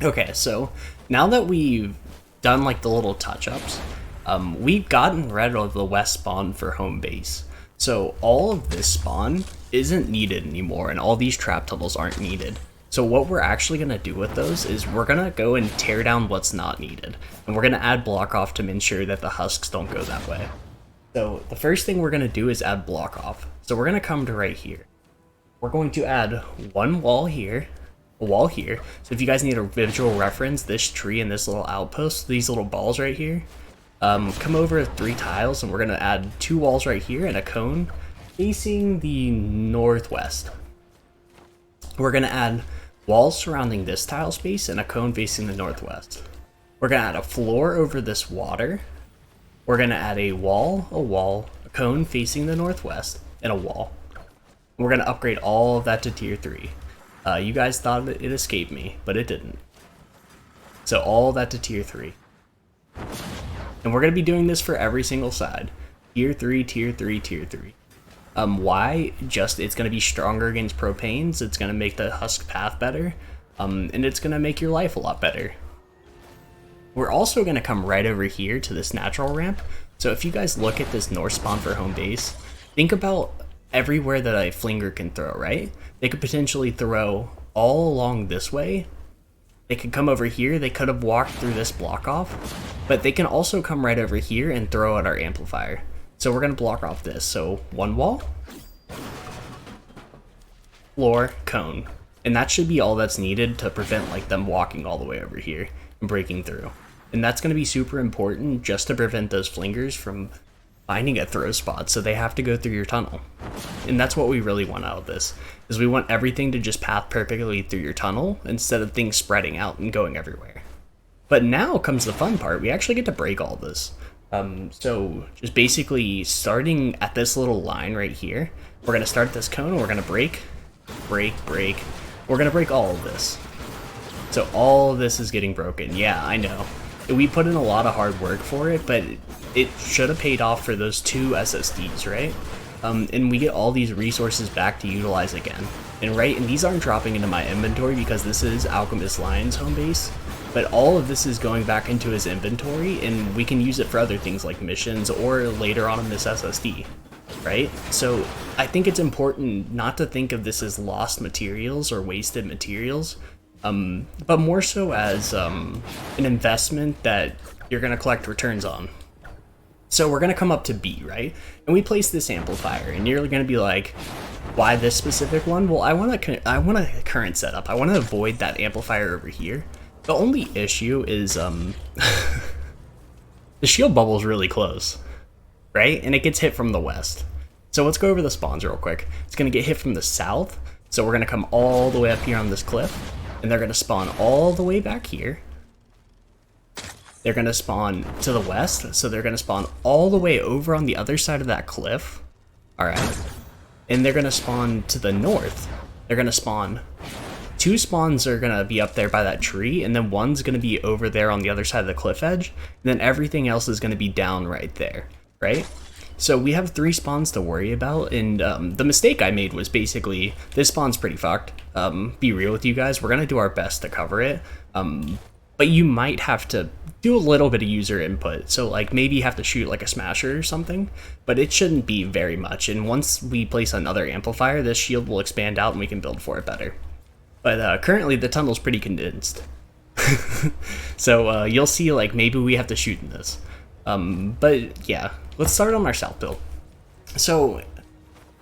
Okay, so now that we've done like the little touch-ups, we've gotten rid of the west spawn for home base. So all of this spawn isn't needed anymore, and all these trap tunnels aren't needed. So what we're actually going to do with those is we're going to go and tear down what's not needed. And we're going to add block off to ensure that the husks don't go that way. So the first thing we're going to do is add block off. So we're going to come to right here. We're going to add one wall here, a wall here. So if you guys need a visual reference, this tree and this little outpost, these little balls right here, come over 3 tiles, and we're going to add 2 walls right here and a cone facing the northwest. We're going to add walls surrounding this tile space and a cone facing the northwest. We're going to add a floor over this water. We're going to add a wall, a cone facing the northwest, and a wall. We're going to upgrade all of that to tier 3. You guys thought it escaped me, but it didn't. So all of that to tier 3. And we're going to be doing this for every single side. Tier 3, tier 3, tier 3. Why? Just it's going to be stronger against propanes, it's going to make the husk path better, and it's going to make your life a lot better. We're also going to come right over here to this natural ramp. So if you guys look at this north spawn for home base, think about everywhere that a flinger can throw, right? They could potentially throw all along this way. They could come over here, they could have walked through this block off, but they can also come right over here and throw at our amplifier. So we're going to block off this. So 1 wall, floor, cone. And that should be all that's needed to prevent like them walking all the way over here and breaking through. And that's going to be super important just to prevent those flingers from finding a throw spot, so they have to go through your tunnel. And that's what we really want out of this, is we want everything to just path perfectly through your tunnel instead of things spreading out and going everywhere. But now comes the fun part. We actually get to break all this. So just basically starting at this little line right here, we're going to start this cone, we're going to break, break, break. We're going to break all of this. So all of this is getting broken. Yeah, I know. We put in a lot of hard work for it, but it should have paid off for those 2 SSDs, right? And we get all these resources back to utilize again. And these aren't dropping into my inventory because this is Alchemist Lion's home base. But all of this is going back into his inventory, and we can use it for other things like missions or later on in this SSD, right? So I think it's important not to think of this as lost materials or wasted materials, but more so as an investment that you're going to collect returns on. So we're going to come up to B, right? And we place this amplifier, and you're going to be like, why this specific one? Well, I want a current setup. I want to avoid that amplifier over here. The only issue is the shield bubble is really close, right? And it gets hit from the west. So let's go over the spawns real quick. It's going to get hit from the south. So we're going to come all the way up here on this cliff, and they're going to spawn all the way back here. They're going to spawn to the west, so they're going to spawn all the way over on the other side of that cliff. Alright. And they're going to spawn to the north. They're going to spawn... 2 spawns are going to be up there by that tree, and then 1's going to be over there on the other side of the cliff edge, and then everything else is going to be down right there, right? So we have 3 spawns to worry about, and the mistake I made was basically, this spawn's pretty fucked. Be real with you guys, we're going to do our best to cover it, but you might have to do a little bit of user input, so like maybe you have to shoot like a smasher or something, but it shouldn't be very much, and once we place another amplifier, this shield will expand out and we can build for it better. But currently the tunnel's pretty condensed. So you'll see like maybe we have to shoot in this. But yeah, let's start on our south build. So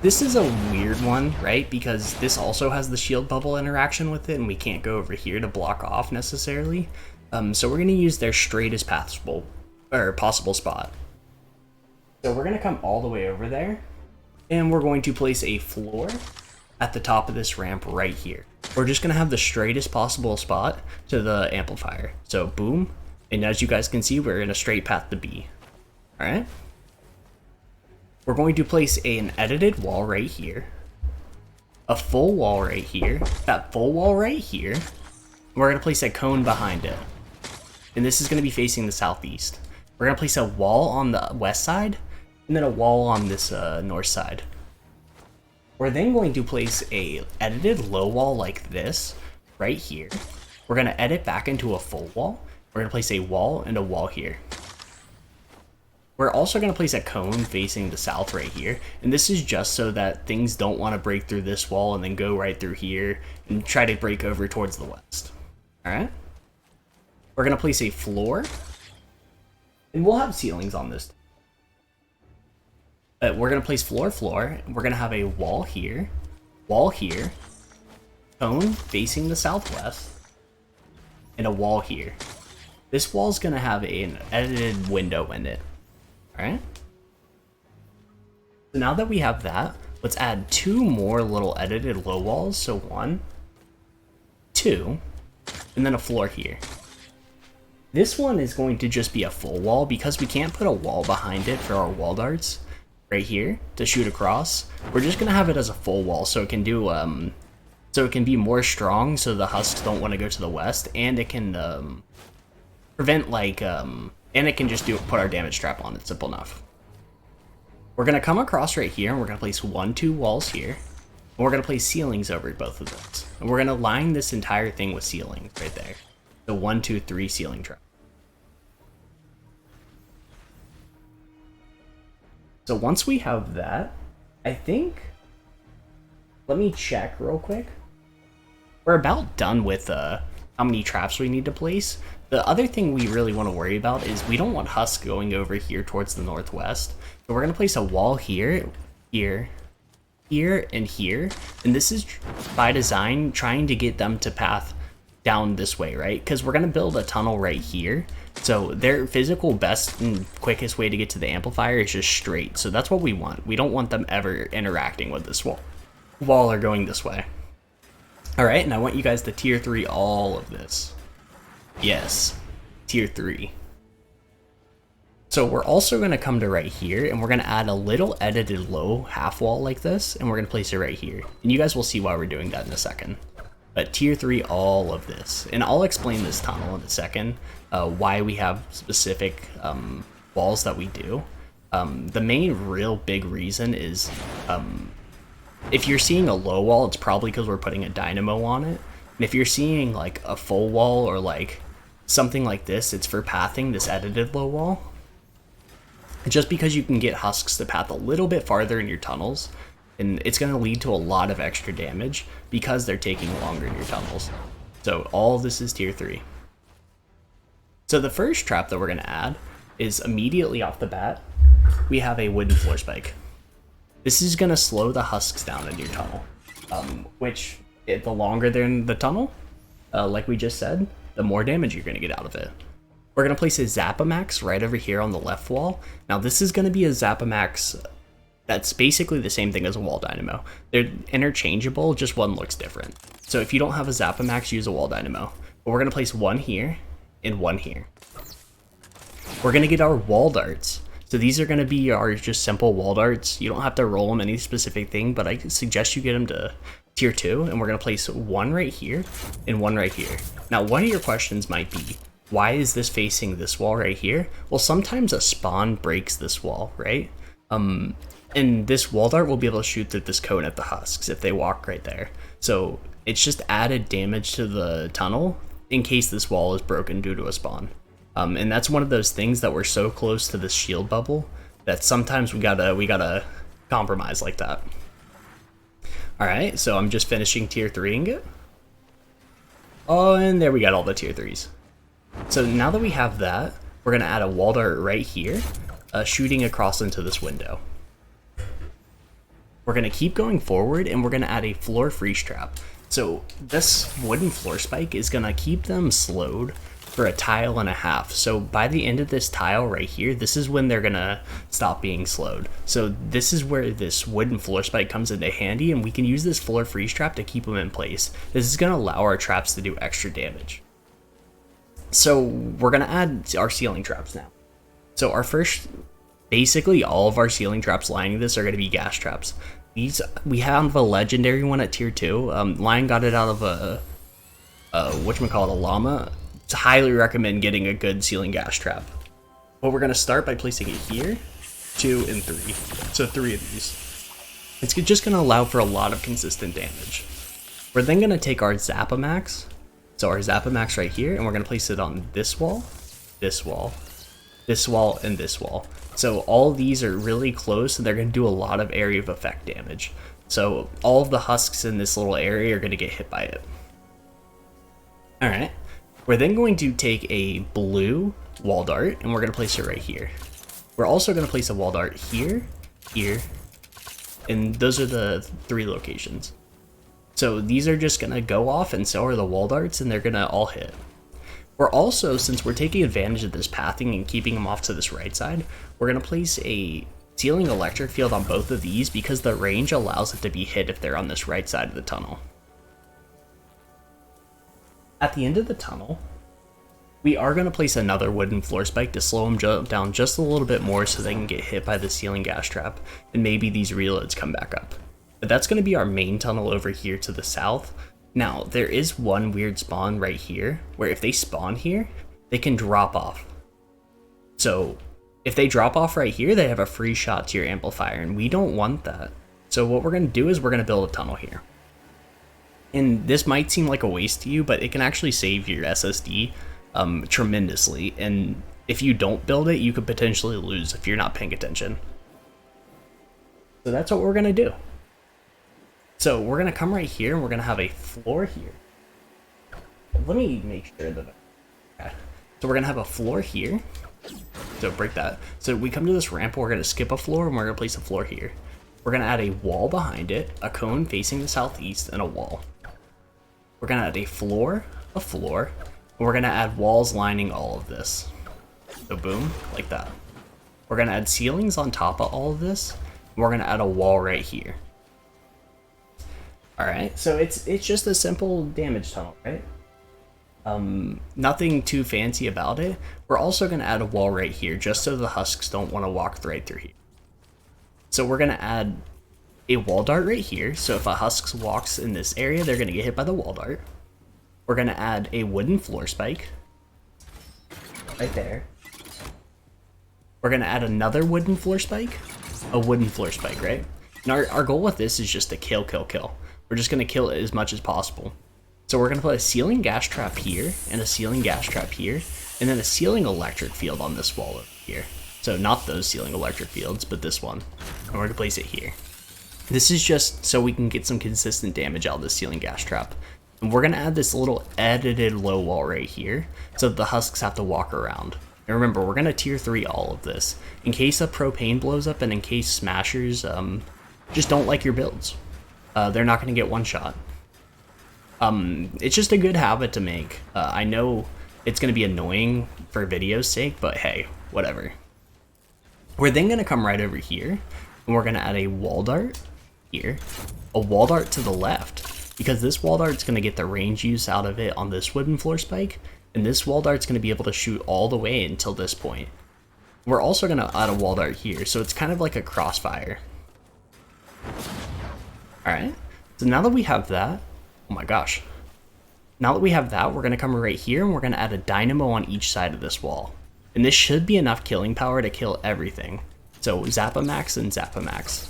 this is a weird one, right? Because this also has the shield bubble interaction with it, and we can't go over here to block off necessarily. So we're going to use their straightest possible spot. So we're going to come all the way over there, and we're going to place a floor at the top of this ramp right here. We're just going to have the straightest possible spot to the amplifier. So boom, and as you guys can see, we're in a straight path to B. Alright? We're going to place an edited wall right here, a full wall right here, that full wall right here, and we're going to place a cone behind it. And this is going to be facing the southeast. We're going to place a wall on the west side, and then a wall on this north side. We're then going to place a edited low wall like this right here. we're going to edit back into a full wall. We're going to place a wall and a wall here. We're also going to place a cone facing the south right here, and this is just so that things don't want to break through this wall and then go right through here and try to break over towards the west. Alright? We're going to place a floor, and we'll have ceilings on this. But we're going to place floor, and we're going to have a wall here, cone facing the southwest, and a wall here. This wall is going to have an edited window in it. Alright? So now that we have that, let's add 2 more little edited low walls. So 1, 2, and then a floor here. This one is going to just be a full wall because we can't put a wall behind it for our wall darts right here to shoot across. We're just gonna have it as a full wall so it can do so it can be more strong so the husks don't want to go to the west, and it can prevent like and it can just put our damage trap on it. Simple enough. We're gonna come across right here and we're gonna place 1, 2 walls here. And we're gonna place ceilings over both of those. And we're gonna line this entire thing with ceilings right there. So 1, 2, 3 ceiling trap. So once we have that, I think, let me check real quick. We're about done with how many traps we need to place. The other thing we really want to worry about is we don't want husks going over here towards the northwest. So we're going to place a wall here, here, here, and here. And this is by design trying to get them to path down this way, right? Because we're going to build a tunnel right here. So their physical best and quickest way to get to the amplifier is just straight. So that's what we want. We don't want them ever interacting with this wall or going this way. All right, and I want you guys to tier 3 all of this. Yes, tier 3. So we're also going to come to right here, and we're going to add a little edited low half wall like this, and we're going to place it right here. And you guys will see why we're doing that in a second. But tier 3 all of this. And I'll explain this tunnel in a second, why we have specific walls that we do. The main real big reason is if you're seeing a low wall, it's probably because we're putting a dynamo on it. And if you're seeing like a full wall or like something like this, it's for pathing this edited low wall. Just because you can get husks to path a little bit farther in your tunnels, and it's going to lead to a lot of extra damage because they're taking longer in your tunnels. So all of this is tier 3. So the first trap that we're going to add is immediately off the bat, we have a wooden floor spike. This is going to slow the husks down in your tunnel, which the longer they're in the tunnel, like we just said, the more damage you're going to get out of it. We're going to place a Zapamax right over here on the left wall. Now this is going to be a Zapamax that's basically the same thing as a wall dynamo. They're interchangeable, just one looks different. So if you don't have a Zapamax, use a wall dynamo. But we're going to place 1 here and 1 here. We're going to get our wall darts. So these are going to be our just simple wall darts. You don't have to roll them any specific thing, but I suggest you get them to tier 2, and we're going to place 1 right here and 1 right here. Now one of your questions might be, why is this facing this wall right here? Well, sometimes a spawn breaks this wall, right? And this wall dart will be able to shoot through this cone at the husks if they walk right there. So it's just added damage to the tunnel in case this wall is broken due to a spawn. And that's one of those things that we're so close to this shield bubble that sometimes we gotta compromise like that. All right, so I'm just finishing tier 3ing it. Oh, and there we got all the tier 3s. So now that we have that, we're gonna add a wall dart right here, shooting across into this window. We're gonna keep going forward, and we're gonna add a floor freeze trap. So this wooden floor spike is gonna keep them slowed for a tile and a half. So by the end of this tile right here, this is when they're gonna stop being slowed. So this is where this wooden floor spike comes into handy, and we can use this floor freeze trap to keep them in place. This is gonna allow our traps to do extra damage. So we're gonna add our ceiling traps now. So our first, basically all of our ceiling traps lining this are gonna be gas traps. These, we have a legendary one at tier 2. Lion got it out of a whatchamacallit, a llama. To highly recommend getting a good ceiling gas trap. But we're gonna start by placing it here, 2, and 3. So 3 of these. It's just gonna allow for a lot of consistent damage. We're then gonna take our Zapamax, So our Zapamax right here, and we're gonna place it on this wall, this wall, this wall, and this wall. So all these are really close, and they're gonna do a lot of area of effect damage. So all of the husks in this little area are gonna get hit by it. All right, we're then going to take a blue wall dart, and we're gonna place it right here. We're also gonna place a wall dart here, here, and those are the 3 locations. So these are just gonna go off, and so are the wall darts, and they're gonna all hit. We're also, since we're taking advantage of this pathing and keeping them off to this right side, we're gonna place a ceiling electric field on both of these because the range allows it to be hit if they're on this right side of the tunnel. At the end of the tunnel, we are going to place another wooden floor spike to slow them down just a little bit more so they can get hit by the ceiling gas trap, and maybe these reloads come back up. But that's going to be our main tunnel over here to the south. Now, there is one weird spawn right here, where if they spawn here, they can drop off. So, if they drop off right here, they have a free shot to your amplifier, and we don't want that. So what we're going to do is we're going to build a tunnel here. And this might seem like a waste to you, but it can actually save your SSD tremendously, and if you don't build it, you could potentially lose if you're not paying attention. So that's what we're gonna do. So we're gonna come right here, and we're gonna have a floor here. Let me make sure that. Okay. So we're gonna have a floor here. So break that. So we come to this ramp, we're gonna skip a floor, and we're gonna place a floor here. We're gonna add a wall behind it, a cone facing the southeast, and a wall. We're gonna add a floor, and we're gonna add walls lining all of this. So boom, like that. We're gonna add ceilings on top of all of this, and we're gonna add a wall right here. All right, so it's just a simple damage tunnel, right? Nothing too fancy about it. We're also gonna add a wall right here, just so the husks don't want to walk right through here. So we're gonna add a wall dart right here, so if a husk walks in this area, they're gonna get hit by the wall dart. We're gonna add a wooden floor spike right there. We're gonna add another wooden floor spike, a wooden floor spike, right? And our goal with this is just to kill. We're just gonna kill it as much as possible. So we're gonna put a ceiling gas trap here, and a ceiling gas trap here, and then a ceiling electric field on this wall over here. So not those ceiling electric fields, but this one. And we're gonna place it here. This is just so we can get some consistent damage out of the ceiling gas trap. And we're gonna add this little edited low wall right here, so that the husks have to walk around. And remember, we're gonna tier 3 all of this, in case a propane blows up and in case smashers just don't like your builds. They're not gonna get one shot. It's just a good habit to make. I know it's gonna be annoying for video's sake, but hey, whatever. We're then gonna come right over here, and we're gonna add a wall dart here, a wall dart to the left, because this wall dart's going to get the range use out of it on this wooden floor spike, and this wall dart's going to be able to shoot all the way until this point. We're also going to add a wall dart here, so it's kind of like a crossfire. Alright, so now that we have that, oh my gosh. Now that we have that, we're going to come right here, and we're going to add a dynamo on each side of this wall. And this should be enough killing power to kill everything. So Zapamax and Zapamax.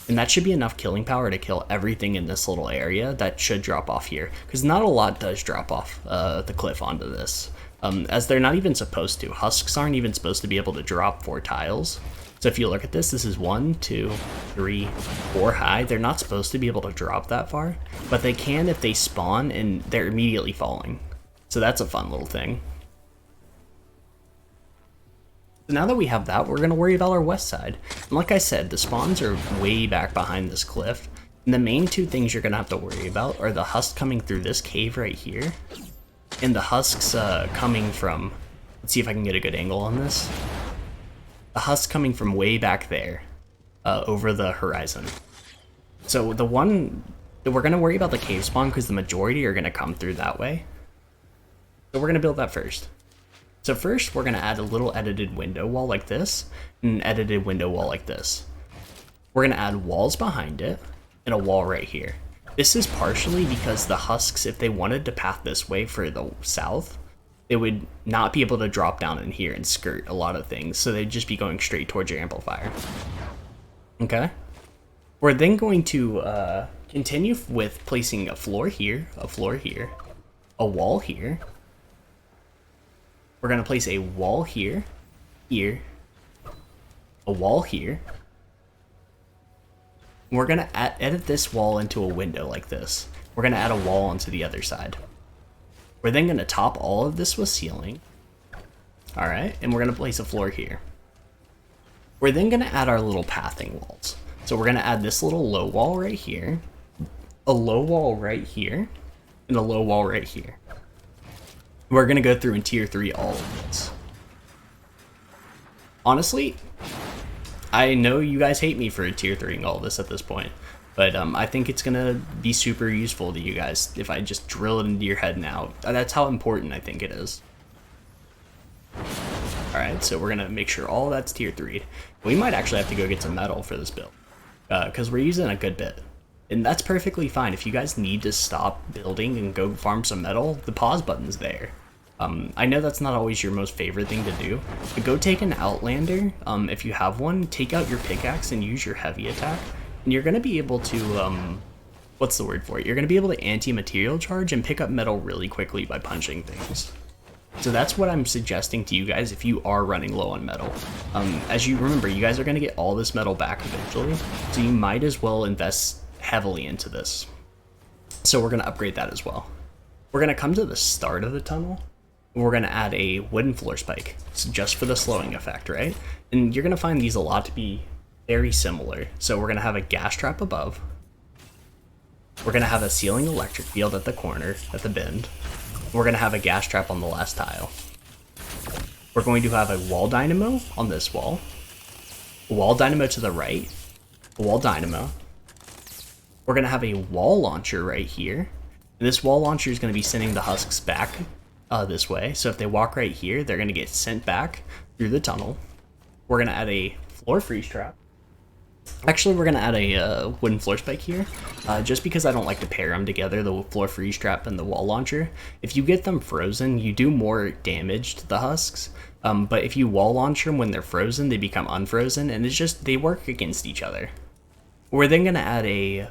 And that should be enough killing power to kill everything in this little area that should drop off here. Because not a lot does drop off the cliff onto this. As they're not even supposed to. Husks aren't even supposed to be able to drop 4 tiles. So if you look at this, this is 1, 2, 3, 4 high. They're not supposed to be able to drop that far. But they can if they spawn and they're immediately falling. So that's a fun little thing. So now that we have that, we're going to worry about our west side. And like I said, the spawns are way back behind this cliff. And the main 2 things you're going to have to worry about are the husks coming through this cave right here. And the husks coming from... Let's see if I can get a good angle on this. The husks coming from way back there, over the horizon. So the one... We're going to worry about the cave spawn because the majority are going to come through that way. So we're going to build that first. So first, we're going to add a little edited window wall like this, and an edited window wall like this. We're going to add walls behind it, and a wall right here. This is partially because the husks, if they wanted to path this way for the south, they would not be able to drop down in here and skirt a lot of things, so they'd just be going straight towards your amplifier. Okay? We're then going to continue with placing a floor here, a wall here. We're going to place a wall here, here, a wall here. We're going to edit this wall into a window like this. We're going to add a wall onto the other side. We're then going to top all of this with ceiling. All right, and we're going to place a floor here. We're then going to add our little pathing walls. So we're going to add this little low wall right here, a low wall right here, and a low wall right here. We're going to go through in tier 3 all of this. Honestly, I know you guys hate me for tier 3ing all this at this point, but I think it's going to be super useful to you guys if I just drill it into your head now. That's how important I think it is. Alright, so we're going to make sure all that's tier 3'd. We might actually have to go get some metal for this build, because we're using a good bit. And that's perfectly fine. If you guys need to stop building and go farm some metal, the pause button's there. I know that's not always your most favorite thing to do, but go take an Outlander. If you have one, take out your pickaxe and use your heavy attack. And you're going to be able to, what's the word for it? You're going to be able to anti-material charge and pick up metal really quickly by punching things. So that's what I'm suggesting to you guys if you are running low on metal. As you remember, you guys are going to get all this metal back eventually, so you might as well invest heavily into this. So we're going to upgrade that as well. We're going to come to the start of the tunnel. We're going to add a wooden floor spike, so just for the slowing effect, right? And you're going to find these a lot to be very similar. So we're going to have a gas trap above. We're going to have a ceiling electric field at the corner, at the bend. We're going to have a gas trap on the last tile. We're going to have a wall dynamo on this wall. A wall dynamo to the right. A wall dynamo. We're going to have a wall launcher right here. And this wall launcher is going to be sending the husks back this way. So if they walk right here, they're going to get sent back through the tunnel. We're going to add a floor freeze trap. Actually, we're going to add a wooden floor spike here, just because I don't like to pair them together, the floor freeze trap and the wall launcher. If you get them frozen, you do more damage to the husks, but if you wall launch them when they're frozen, they become unfrozen, and it's just, they work against each other. We're then going to add a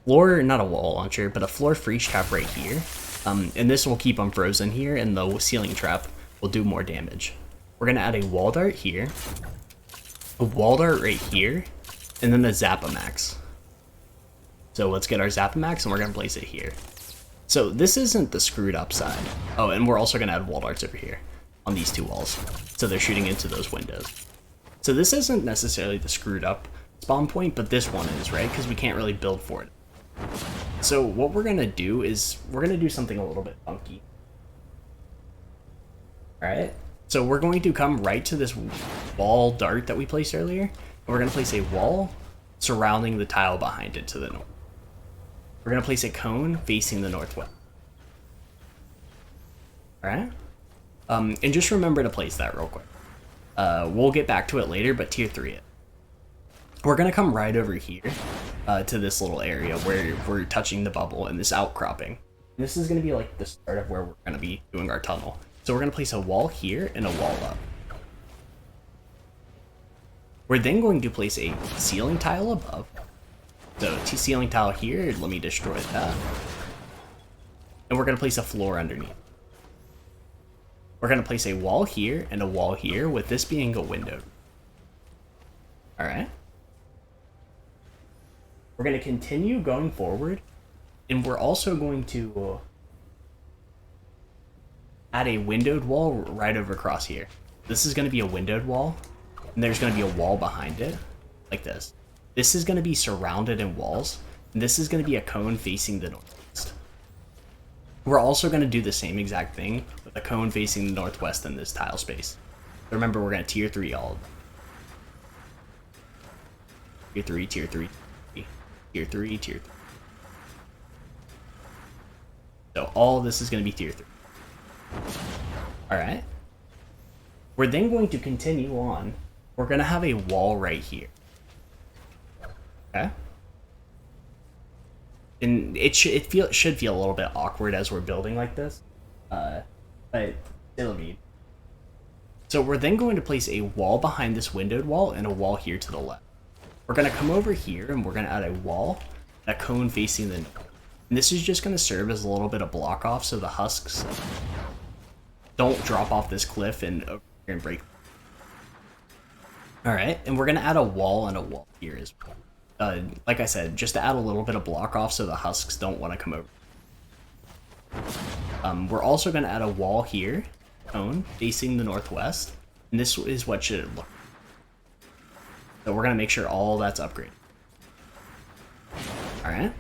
floor, not a wall launcher, but a floor freeze trap right here, and this will keep them frozen here, and the ceiling trap will do more damage. We're going to add a wall dart here, a wall dart right here, and then the Zapamax. So let's get our Zapamax and we're going to place it here. So this isn't the screwed up side. Oh, and we're also going to add wall darts over here on these two walls. So they're shooting into those windows. So this isn't necessarily the screwed up spawn point, but this one is, right? Because we can't really build for it. So what we're going to do is we're going to do something a little bit funky. Alright? So we're going to come right to this wall dart that we placed earlier, and we're going to place a wall surrounding the tile behind it to the north. We're going to place a cone facing the northwest. Alright? And just remember to place that real quick. We'll get back to it later, but tier 3 it. We're going to come right over here to this little area where we're touching the bubble and this outcropping. And this is going to be like the start of where we're going to be doing our tunnel. So we're going to place a wall here and a wall up. We're then going to place a ceiling tile above. So ceiling tile here, let me destroy that. And we're going to place a floor underneath. We're going to place a wall here and a wall here, with this being a window. Alright. We're going to continue going forward, and we're also going to add a windowed wall right over across here. This is going to be a windowed wall, and there's going to be a wall behind it, like this. This is going to be surrounded in walls, and this is going to be a cone facing the northwest. We're also going to do the same exact thing with a cone facing the northwest in this tile space. Remember, we're going to tier 3 all of them. Tier 3, tier 3, tier 3, tier 3. So all of this is going to be tier 3. Alright. We're then going to continue on. We're going to have a wall right here. Okay? And it should feel a little bit awkward as we're building like this. But it'll be. So we're then going to place a wall behind this windowed wall and a wall here to the left. We're going to come over here and we're going to add a wall, a cone facing the north. And this is just going to serve as a little bit of block off so the husks don't drop off this cliff and over here and break. Alright, and we're going to add a wall and a wall here as well. Like I said, just to add a little bit of block off so the husks don't want to come over. We're also going to add a wall here, cone, facing the northwest. And this is what should look. So we're going to make sure all that's upgraded. Alright.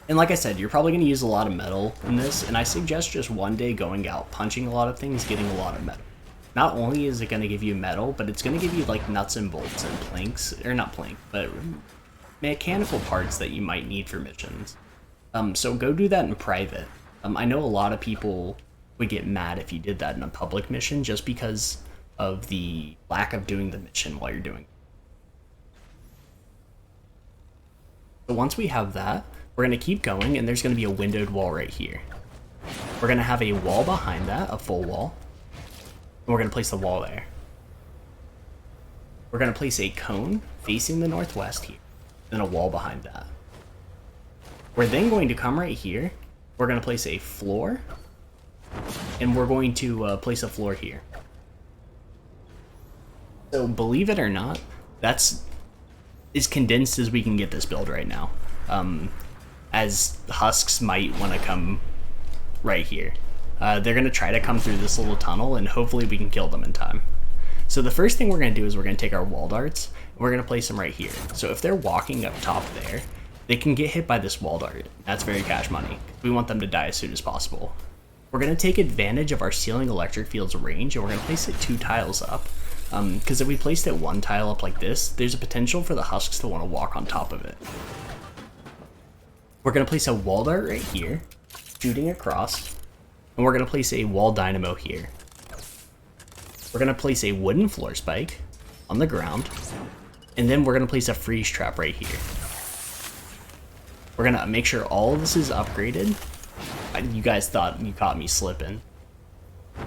And like I said, you're probably going to use a lot of metal in this, and I suggest just one day going out, punching a lot of things, getting a lot of metal. Not only is it going to give you metal, but it's going to give you like nuts and bolts and planks, or not plank, but mechanical parts that you might need for missions. So go do that in private. I know a lot of people would get mad if you did that in a public mission just because of the lack of doing the mission while you're doing it. So once we have that, we're going to keep going, and there's going to be a windowed wall right here. We're going to have a wall behind that, a full wall. And we're going to place the wall there. We're going to place a cone facing the northwest here, and a wall behind that. We're then going to come right here. We're going to place a floor, and we're going to place a floor here. So believe it or not, that's as condensed as we can get this build right now. As husks might want to come right here. They're going to try to come through this little tunnel, and hopefully we can kill them in time. So the first thing we're going to do is we're going to take our wall darts, and we're going to place them right here. So if they're walking up top there, they can get hit by this wall dart. That's very cash money. We want them to die as soon as possible. We're going to take advantage of our ceiling electric field's range, and we're going to place it 2 tiles up. Because if we placed it 1 tile up like this, there's a potential for the husks to want to walk on top of it. We're going to place a wall dart right here, shooting across, and we're going to place a wall dynamo here. We're going to place a wooden floor spike on the ground, and then we're going to place a freeze trap right here. We're going to make sure all of this is upgraded. You guys thought you caught me slipping.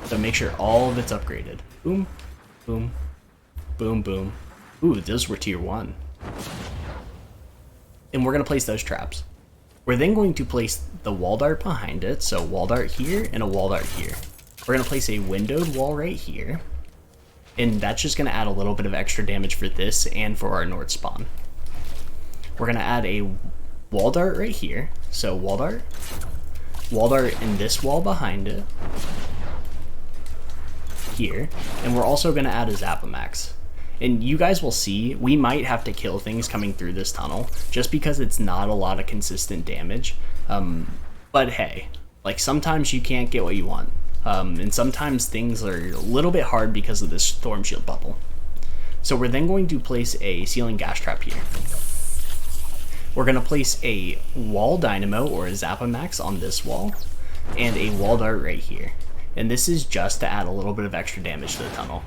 So make sure all of it's upgraded. Boom, boom, boom, boom. Ooh, those were tier 1. And we're going to place those traps. We're then going to place the wall dart behind it, so wall dart here and a wall dart here. We're going to place a windowed wall right here, and that's just going to add a little bit of extra damage for this and for our north spawn. We're going to add a wall dart right here, so wall dart in this wall behind it, here, and we're also going to add a Zapamax. And you guys will see, we might have to kill things coming through this tunnel, just because it's not a lot of consistent damage. But hey, like sometimes you can't get what you want. And sometimes things are a little bit hard because of this storm shield bubble. So we're then going to place a ceiling gas trap here. We're going to place a wall dynamo or a Zapamax on this wall, and a wall dart right here. And this is just to add a little bit of extra damage to the tunnel.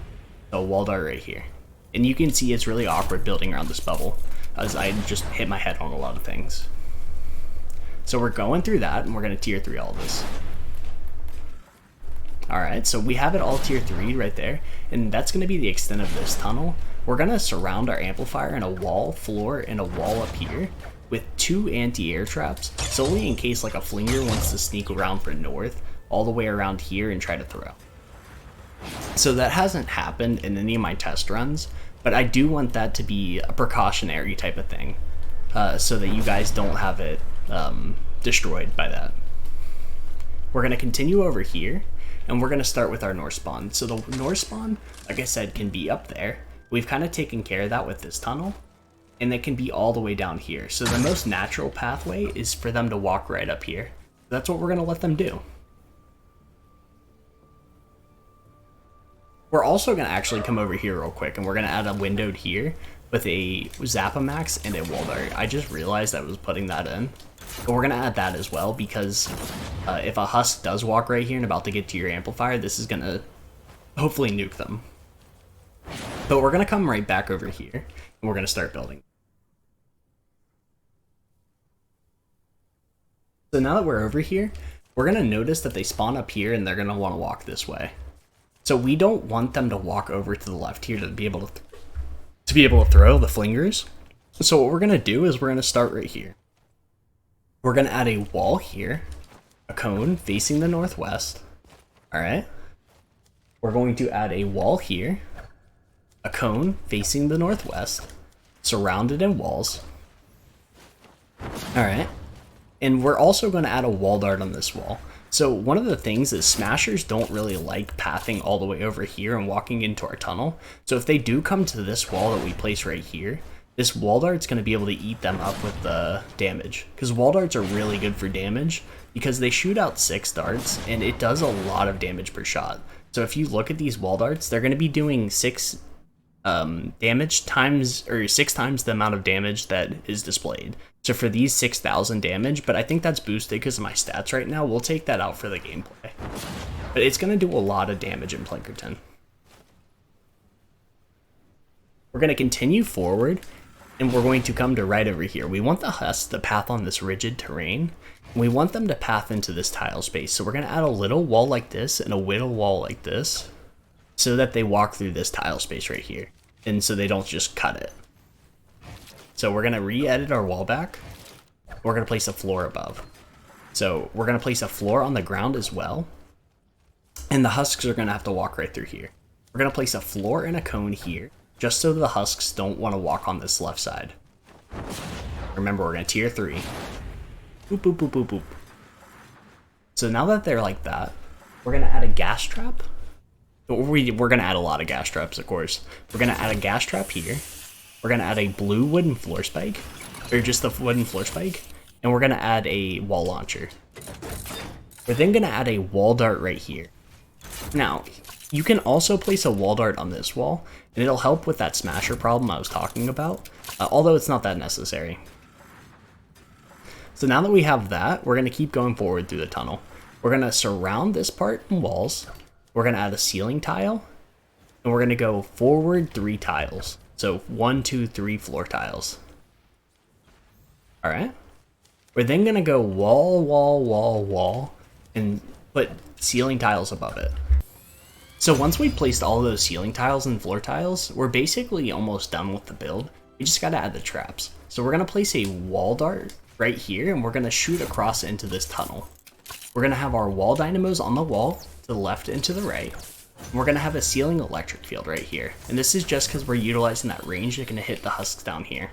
So wall dart right here. And you can see it's really awkward building around this bubble, as I just hit my head on a lot of things. So we're going through that, and we're going to tier 3 all of this. Alright, so we have it all tier 3 right there, and that's going to be the extent of this tunnel. We're going to surround our amplifier in a wall, floor, and a wall up here, with 2 anti-air traps, solely in case like a flinger wants to sneak around for north, all the way around here and try to throw. So that hasn't happened in any of my test runs, but I do want that to be a precautionary type of thing, so that you guys don't have it destroyed by that. We're going to continue over here, and we're going to start with our north spawn. So the north spawn, like I said, can be up there. We've kind of taken care of that with this tunnel, and it can be all the way down here. So the most natural pathway is for them to walk right up here. That's what we're going to let them do. We're also going to actually come over here real quick, and we're going to add a windowed here with a Zapamax and a wall dart. I just realized I was putting that in. But we're going to add that as well, because if a husk does walk right here and about to get to your amplifier, this is going to hopefully nuke them. But we're going to come right back over here, and we're going to start building. So now that we're over here, we're going to notice that they spawn up here, and they're going to want to walk this way. So we don't want them to walk over to the left here to be able to throw the flingers. So what we're going to do is we're going to start right here. We're gonna add a wall here, a cone facing the northwest. All right. We're going to add a wall here, a cone facing the northwest, surrounded in walls. All right. And we're also going to add a wall dart on this wall. So one of the things is smashers don't really like pathing all the way over here and walking into our tunnel. So if they do come to this wall that we place right here, this wall dart's going to be able to eat them up with the damage. Because wall darts are really good for damage because they shoot out 6 darts and it does a lot of damage per shot. So if you look at these wall darts, they're going to be doing 6 damage times, or 6 times the amount of damage that is displayed. So for these 6,000 damage, but I think that's boosted because of my stats right now, we'll take that out for the gameplay. But it's going to do a lot of damage in Plankerton. We're going to continue forward, and we're going to come to right over here. We want the husks to path on this rigid terrain, and we want them to path into this tile space. So we're going to add a little wall like this and a little wall like this, so that they walk through this tile space right here, and so they don't just cut it. So we're going to re-edit our wall back. We're going to place a floor above. So we're going to place a floor on the ground as well, and the husks are going to have to walk right through here. We're going to place a floor and a cone here, just so the husks don't want to walk on this left side. Remember, we're going to tier 3. Boop, boop, boop, boop, boop. So now that they're like that, we're going to add a gas trap. We're going to add a lot of gas traps, of course. We're going to add a gas trap here. We're going to add a blue wooden floor spike, or just the wooden floor spike, and we're going to add a wall launcher. We're then going to add a wall dart right here. Now, you can also place a wall dart on this wall, and it'll help with that smasher problem I was talking about, although it's not that necessary. So now that we have that, we're going to keep going forward through the tunnel. We're going to surround this part in walls. We're going to add a ceiling tile, and we're going to go forward 3 tiles. So 1, 2, 3 floor tiles. All right. We're then going to go wall, wall, wall, wall, and put ceiling tiles above it. So once we placed all those ceiling tiles and floor tiles, we're basically almost done with the build. We just got to add the traps. So we're going to place a wall dart right here, and we're going to shoot across into this tunnel. We're going to have our wall dynamos on the wall, to the left and to the right. And we're going to have a ceiling electric field right here. And this is just because we're utilizing that range that's going to hit the husks down here.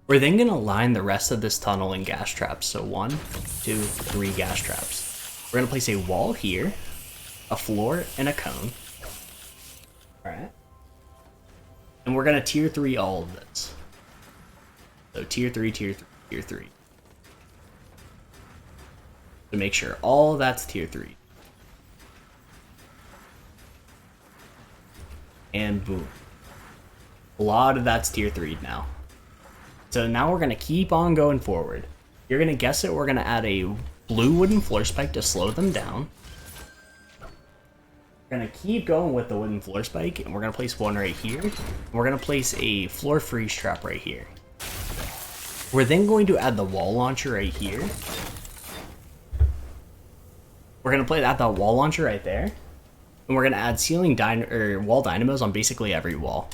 We're then going to line the rest of this tunnel in gas traps. So 1, 2, 3 gas traps. We're going to place a wall here, a floor, and a cone. Alright. And we're going to tier 3 all of this. So tier 3, tier 3, tier 3. To make sure all of that's tier 3. And boom. A lot of that's tier 3 now. So now we're going to keep on going forward. You're going to guess it, we're going to add a blue wooden floor spike to slow them down. We're going to keep going with the wooden floor spike, and we're going to place one right here. And we're going to place a floor freeze trap right here. We're then going to add the wall launcher right here. We're going to add the wall launcher right there. And we're going to add wall dynamos on basically every wall.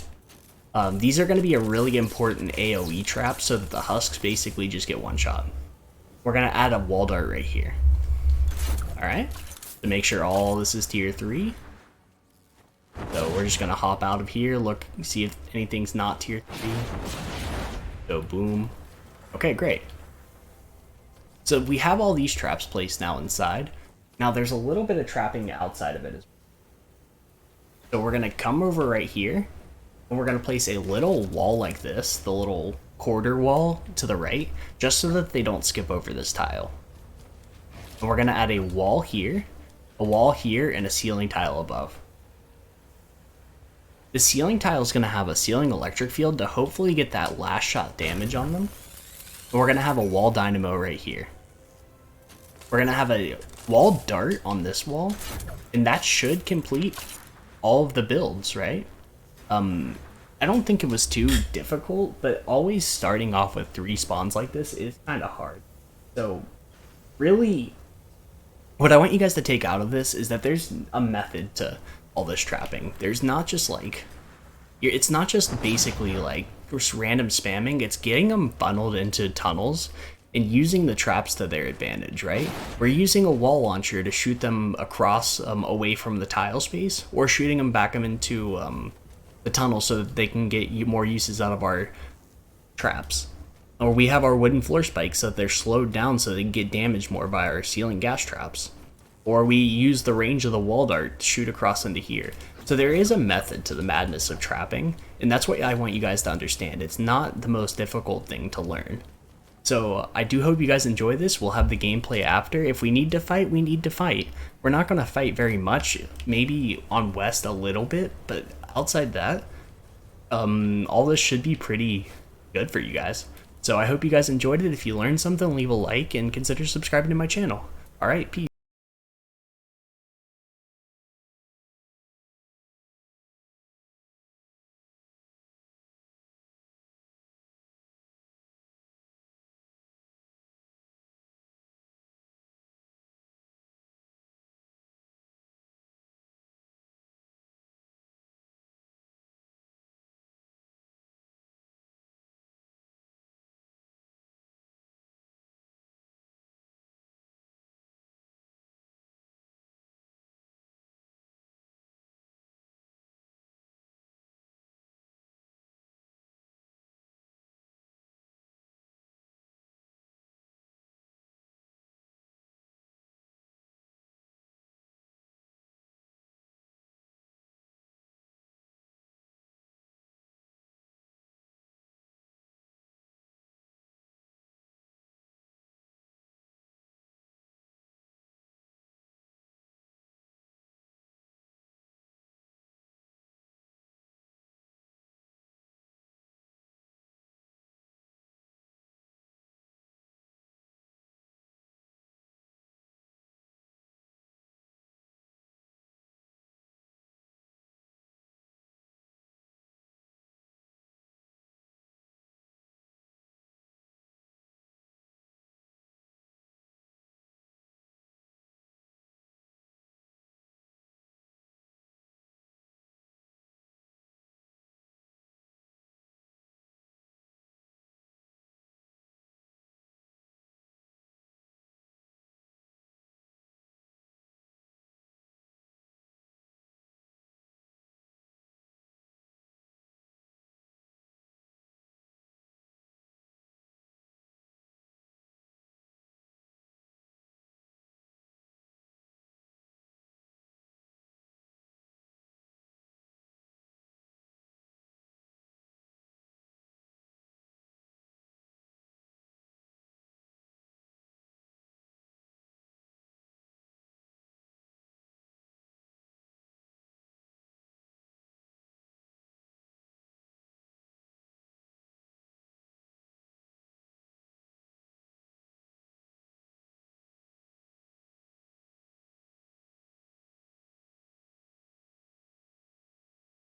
These are going to be a really important AoE trap so that the husks basically just get one shot. We're going to add a wall dart right here. Alright, to make sure all this is tier 3. So we're just going to hop out of here, look, see if anything's not tier 3. So boom. Okay, great. So we have all these traps placed now inside. Now there's a little bit of trapping outside of it as well. So we're going to come over right here, and we're going to place a little wall like this, the little quarter wall to the right, just so that they don't skip over this tile. And we're going to add a wall here, and a ceiling tile above. The ceiling tile is going to have a ceiling electric field to hopefully get that last shot damage on them. And we're going to have a wall dynamo right here. We're going to have a wall dart on this wall, and that should complete all of the builds, right? I don't think it was too difficult, but always starting off with 3 spawns like this is kind of hard. So really, what I want you guys to take out of this is that there's a method to all this trapping. There's not just like, it's not just basically like just random spamming, it's getting them funneled into tunnels and using the traps to their advantage, right? We're using a wall launcher to shoot them across away from the tile space, or shooting them back into the tunnel so that they can get more uses out of our traps. Or we have our wooden floor spikes so that they're slowed down so they can get damaged more by our ceiling gas traps. Or we use the range of the wall dart to shoot across into here. So there is a method to the madness of trapping, and that's what I want you guys to understand. It's not the most difficult thing to learn. So I do hope you guys enjoy this. We'll have the gameplay after. If we need to fight, we need to fight. We're not going to fight very much, maybe on West a little bit, but outside that, all this should be pretty good for you guys. So I hope you guys enjoyed it. If you learned something, leave a like and consider subscribing to my channel. Alright, peace.